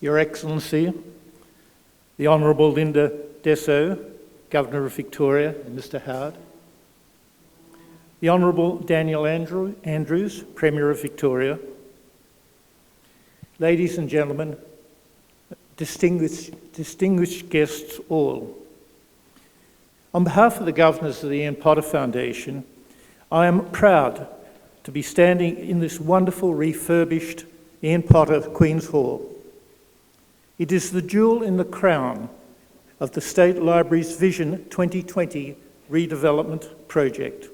Your Excellency, the Honourable Linda Dessau, Governor of Victoria, and Mr Howard, the Honourable Daniel Andrews, Premier of Victoria, ladies and gentlemen, distinguished guests all. On behalf of the Governors of the Ian Potter Foundation, I am proud to be standing in this wonderful refurbished Ian Potter Queen's Hall. It is the jewel in the crown of the State Library's Vision 2020 redevelopment project.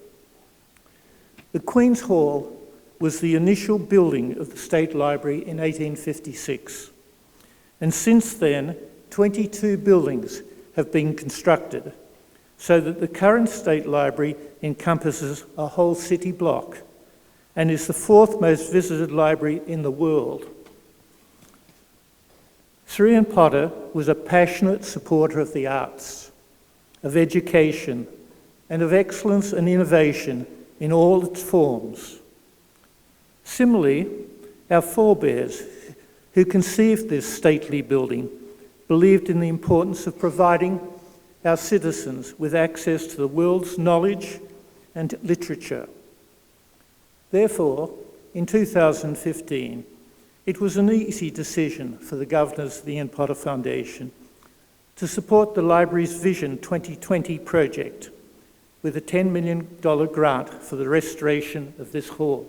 The Queen's Hall was the initial building of the State Library in 1856, and since then 22 buildings have been constructed so that the current State Library encompasses a whole city block and is the fourth most visited library in the world. Sir Ian Potter was a passionate supporter of the arts, of education, and of excellence and innovation in all its forms. Similarly, our forebears who conceived this stately building believed in the importance of providing our citizens with access to the world's knowledge and literature. Therefore, in 2015, it was an easy decision for the Governors of the Ian Potter Foundation to support the Library's Vision 2020 project with a $10 million grant for the restoration of this hall.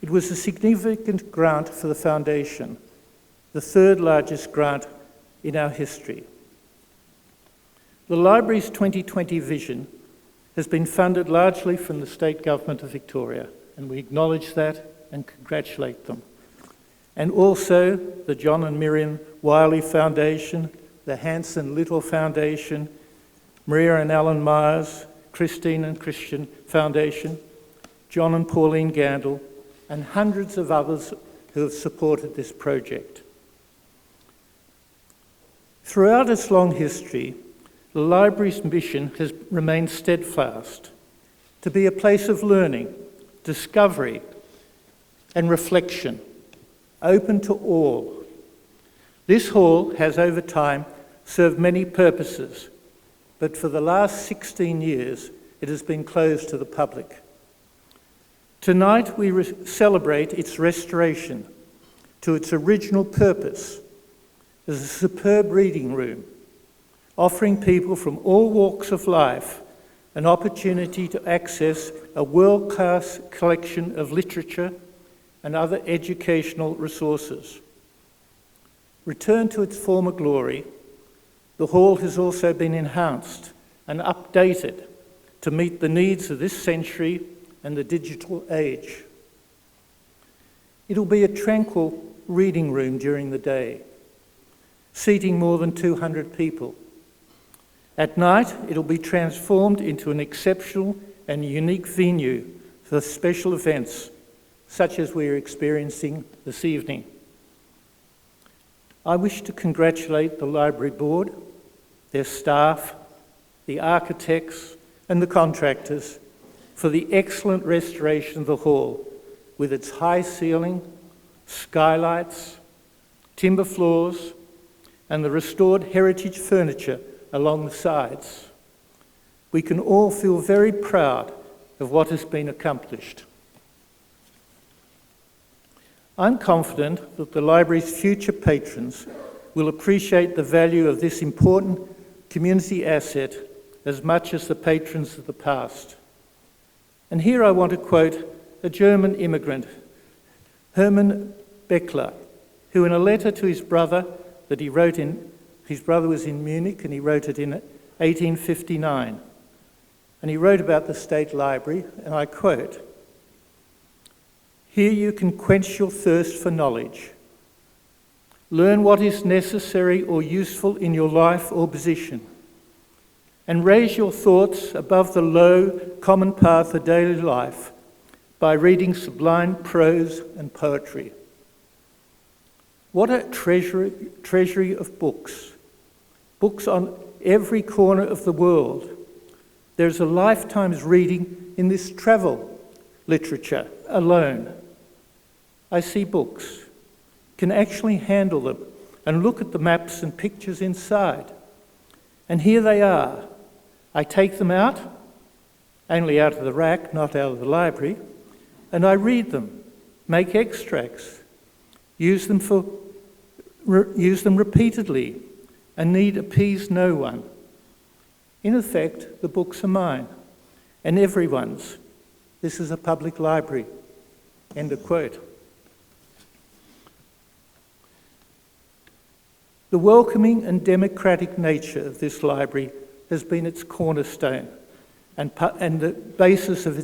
It was a significant grant for the Foundation, the third largest grant in our history. The Library's 2020 vision has been funded largely from the State Government of Victoria, and we acknowledge that and congratulate them. And also the John and Miriam Wiley Foundation, the Hanson Little Foundation, Maria and Alan Myers, Christine and Christian Foundation, John and Pauline Gandel, and hundreds of others who have supported this project. Throughout its long history, the library's mission has remained steadfast, to be a place of learning, discovery, and reflection, open to all. This hall has over time served many purposes, but for the last 16 years, it has been closed to the public. Tonight, we celebrate its restoration to its original purpose as a superb reading room, offering people from all walks of life an opportunity to access a world-class collection of literature and other educational resources. Returned to its former glory, the hall has also been enhanced and updated to meet the needs of this century and the digital age. It'll be a tranquil reading room during the day, seating more than 200 people. At night, it'll be transformed into an exceptional and unique venue for special events, such as we are experiencing this evening. I wish to congratulate the Library Board, their staff, the architects, and the contractors for the excellent restoration of the hall with its high ceiling, skylights, timber floors, and the restored heritage furniture along the sides. We can all feel very proud of what has been accomplished. I'm confident that the library's future patrons will appreciate the value of this important community asset as much as the patrons of the past. And here I want to quote a German immigrant, Hermann Beckler, who in a letter to his brother that he wrote his brother was in Munich and he wrote it in 1859. And he wrote about the State Library, and I quote, "Here you can quench your thirst for knowledge, learn what is necessary or useful in your life or position, and raise your thoughts above the low, common path of daily life by reading sublime prose and poetry." What a treasury of books. Books on every corner of the world. There's a lifetime's reading in this travel literature alone. I see books, can actually handle them and look at the maps and pictures inside. And here they are. I take them out, only out of the rack, not out of the library, and I read them, make extracts, use them repeatedly, and need appease no one. In effect, the books are mine, and everyone's. This is a public library. End of quote. The welcoming and democratic nature of this library has been its cornerstone and the basis of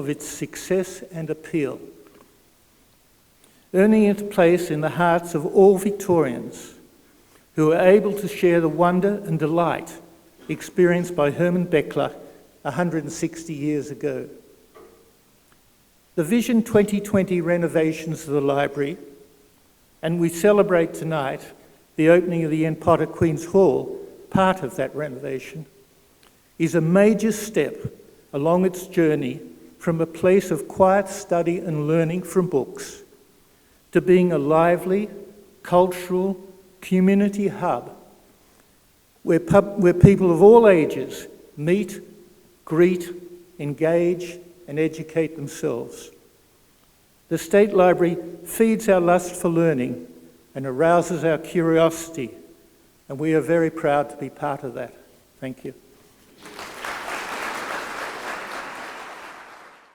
its success and appeal, earning its place in the hearts of all Victorians who are able to share the wonder and delight experienced by Herman Beckler 160 years ago. The Vision 2020 renovations of the library, and we celebrate tonight the opening of the Ian Potter Queen's Hall, part of that renovation, is a major step along its journey from a place of quiet study and learning from books to being a lively, cultural, community hub where people of all ages meet, greet, engage, and educate themselves. The State Library feeds our lust for learning and arouses our curiosity, and we are very proud to be part of that. Thank you.